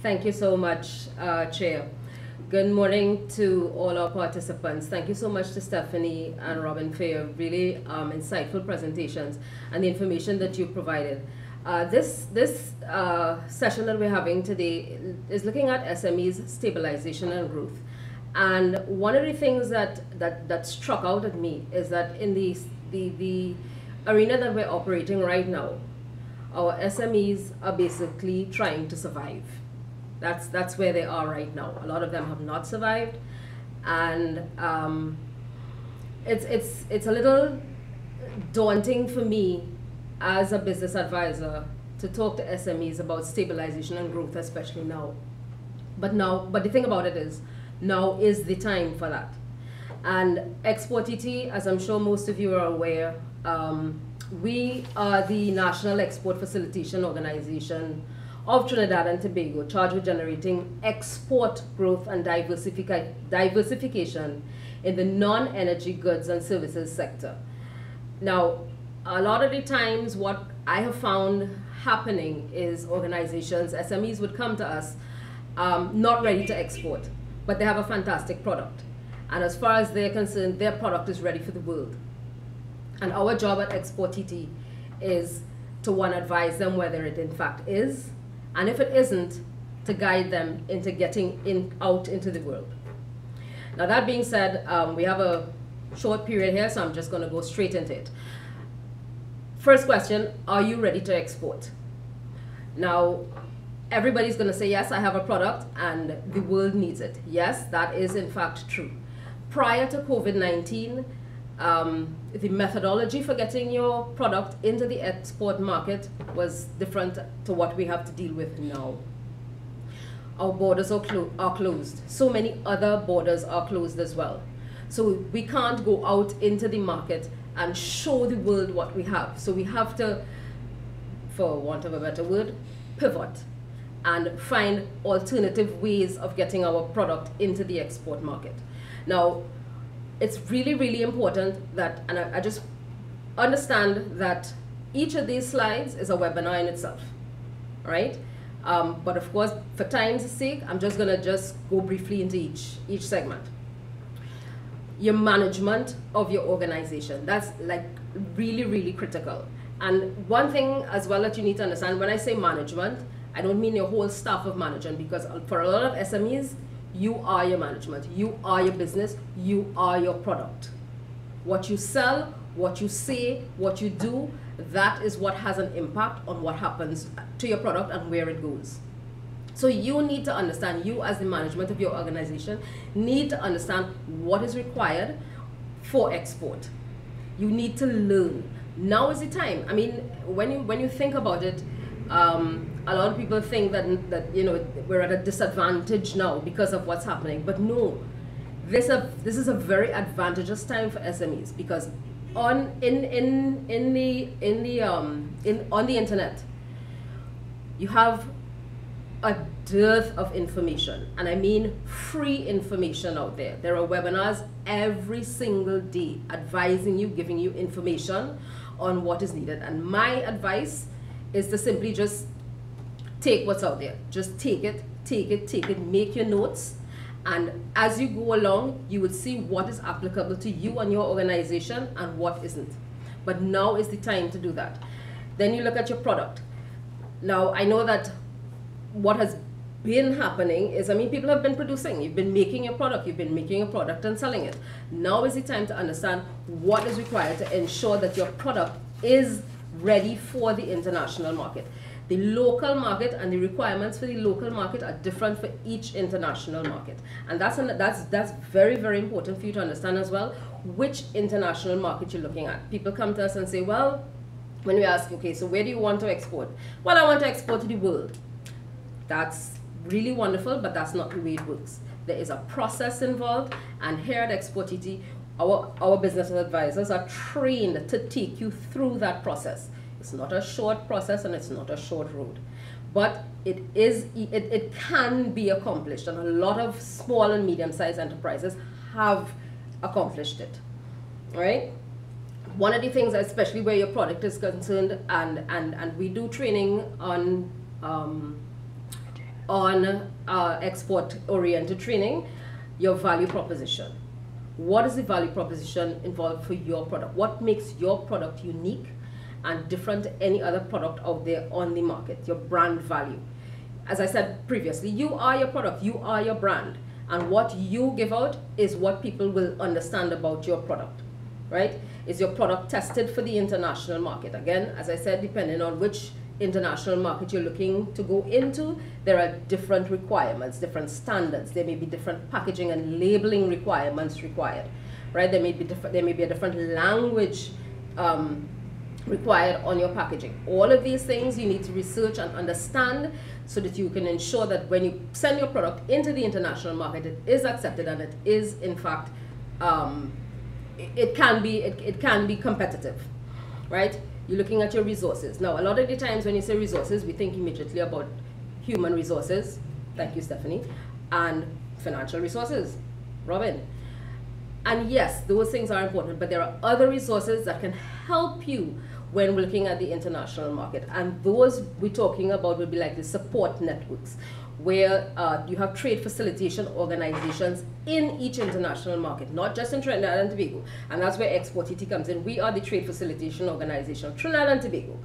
Thank you so much, Chair. Good morning to all our participants. Thank you so much to Stephanie and Robin for your really insightful presentations and the information that you provided. This session that we're having today is looking at SMEs stabilization and growth. And one of the things that struck out at me is that in the arena that we're operating right now, our SMEs are basically trying to survive. That's where they are right now. A lot of them have not survived, and it's a little daunting for me as a business advisor to talk to SMEs about stabilization and growth, especially now. But the thing about it is, now is the time for that. And Export TT, as I'm sure most of you are aware, we are the National Export Facilitation Organization of Trinidad and Tobago, charged with generating export growth and diversification in the non-energy goods and services sector. Now, a lot of the times what I have found happening is organizations, SMEs would come to us not ready to export, but they have a fantastic product. And as far as they're concerned, their product is ready for the world. And our job at Export TT is to, one, advise them whether it in fact is, and if it isn't, to guide them into getting out into the world. Now, that being said, we have a short period here, so I'm just going to go straight into it. First question, are you ready to export? Now, everybody's going to say, yes, I have a product and the world needs it. Yes, that is in fact true. Prior to COVID-19, the methodology for getting your product into the export market was different to what we have to deal with now. Our borders are closed. So many other borders are closed as well. So we can't go out into the market and show the world what we have. So we have to, for want of a better word, pivot and find alternative ways of getting our product into the export market. Now, it's really, really important that, and I just understand that each of these slides is a webinar in itself, right? But of course, for time's sake, I'm just gonna go briefly into each segment. Your management of your organization, that's like really, really critical. And one thing as well that you need to understand, when I say management, I don't mean your whole staff of management, because for a lot of SMEs, you are your management, you are your business, you are your product. What you sell, what you say, what you do, that is what has an impact on what happens to your product and where it goes. So you need to understand, you as the management of your organization need to understand what is required for export. You need to learn. Now is the time. I mean, when you think about it, a lot of people think that you know, we're at a disadvantage now because of what's happening, but no, this is a very advantageous time for SMEs, because on the internet you have a dearth of information, and I mean free information out there. There are webinars every single day advising you, giving you information on what is needed, and my advice is to simply just take what's out there. Just take it, make your notes, and as you go along, you would see what is applicable to you and your organization and what isn't. But now is the time to do that. Then you look at your product. Now, I know that what has been happening is, I mean, people have been producing, you've been making your product, and selling it. Now is the time to understand what is required to ensure that your product is ready for the international market. The local market and the requirements for the local market are different for each international market. And that's very, very important for you to understand as well, which international market you're looking at. People come to us and say, well, when we ask, okay, so where do you want to export? Well, I want to export to the world. That's really wonderful, but that's not the way it works. There is a process involved, and here at Export TT, our business advisors are trained to take you through that process. It's not a short process and it's not a short road, but it can be accomplished, and a lot of small and medium-sized enterprises have accomplished it. All right. One of the things, especially where your product is concerned, and we do training on on export-oriented training, your value proposition. What is the value proposition involved for your product? What makes your product unique and different to any other product out there on the market? Your brand value. As I said previously, you are your product, you are your brand. And what you give out is what people will understand about your product, right? Is your product tested for the international market? Again, as I said, depending on which international market you're looking to go into, there are different requirements, different standards. There may be different packaging and labeling requirements required, right? There may be a different language required on your packaging. All of these things you need to research and understand so that you can ensure that when you send your product into the international market, it is accepted and it is in fact it can be competitive, right? You're looking at your resources. Now, a lot of the times when you say resources, we think immediately about human resources, thank you, Stephanie, and financial resources, Robin. And yes, those things are important, but there are other resources that can help you when we're looking at the international market. And those we're talking about will be like the support networks, where you have trade facilitation organizations in each international market, not just in Trinidad and Tobago. And that's where Export TT comes in. We are the trade facilitation organization of Trinidad and Tobago.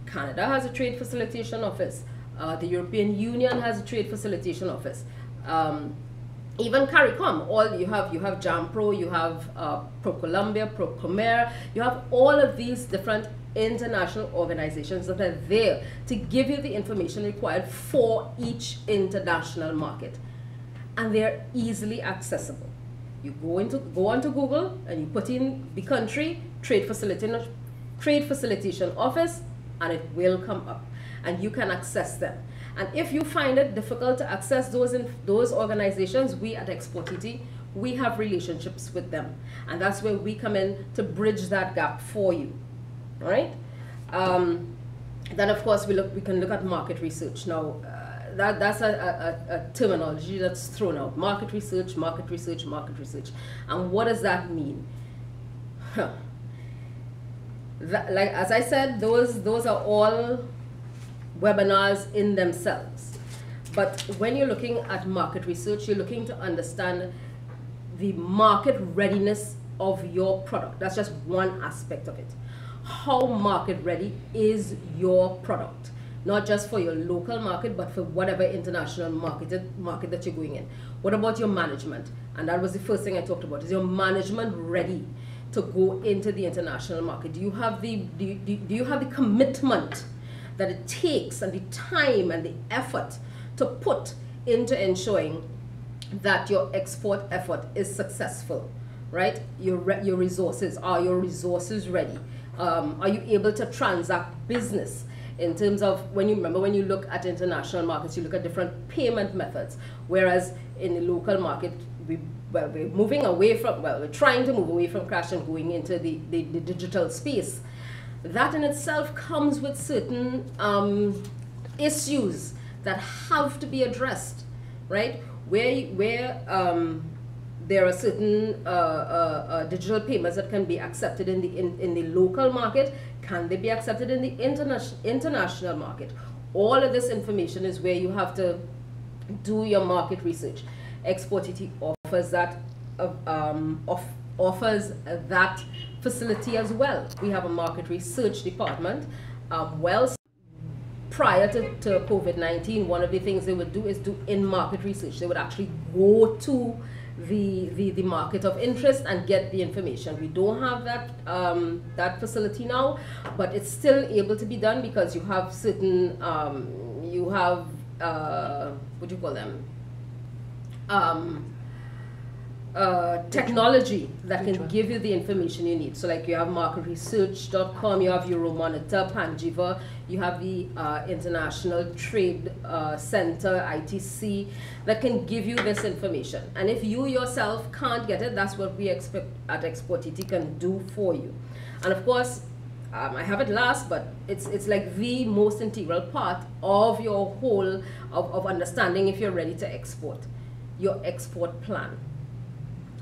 Canada has a trade facilitation office. The European Union has a trade facilitation office. Even CARICOM, you have JAMPRO, you have ProColombia, ProComer, you have all of these different international organizations that are there to give you the information required for each international market. And they're easily accessible. You go onto Google and you put in the country, trade facilitation office, and it will come up. And you can access them. And if you find it difficult to access those organizations, we at Export TT, we have relationships with them. And that's where we come in to bridge that gap for you. All right? Then of course we can look at market research. Now that's a terminology that's thrown out. Market research, market research, market research. And what does that mean? Like as I said, those are all webinars in themselves. But when you're looking at market research, you're looking to understand the market readiness of your product. That's just one aspect of it. How market ready is your product? Not just for your local market, but for whatever international market that you're going in. What about your management? And that was the first thing I talked about. Is your management ready to go into the international market? Do you have the commitment that it takes, and the time and the effort to put into ensuring that your export effort is successful, right? Your resources, are your resources ready? Are you able to transact business in terms of, when you look at international markets, you look at different payment methods, whereas in the local market, we're moving away from, we're trying to move away from cash and going into the digital space. That in itself comes with certain issues that have to be addressed, right? Where there are certain digital payments that can be accepted in the local market. Can they be accepted in the international market? All of this information is where you have to do your market research. Export TT offers that facility as well. We have a market research department. Prior to COVID-19, one of the things they would do is do in-market research. They would actually go to the market of interest and get the information. We don't have that facility now, but it's still able to be done because you have certain what do you call them? Technology that can give you the information you need. So like you have marketresearch.com, you have Euromonitor, Panjiva, you have the International Trade Center, ITC, that can give you this information. And if you yourself can't get it, that's what we expect at Export TT can do for you. And of course, I have it last, but it's like the most integral part of your whole of understanding if you're ready to export, your export plan.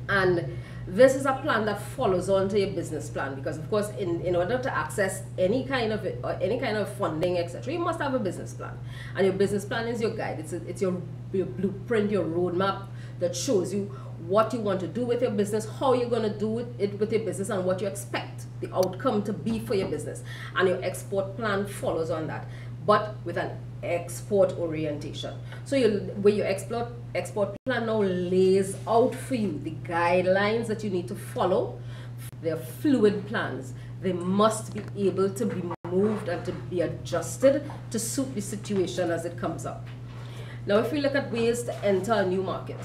And this is a plan that follows on to your business plan, because of course in order to access any kind of funding, etc., you must have a business plan, and your business plan is your guide. It's your blueprint, your roadmap that shows you what you want to do with your business, how you're going to do it with your business, and what you expect the outcome to be for your business. And your export plan follows on that, but with an export orientation. So where your export plan now lays out for you the guidelines that you need to follow. They're fluid plans. They must be able to be moved and to be adjusted to suit the situation as it comes up. Now, if we look at ways to enter a new market,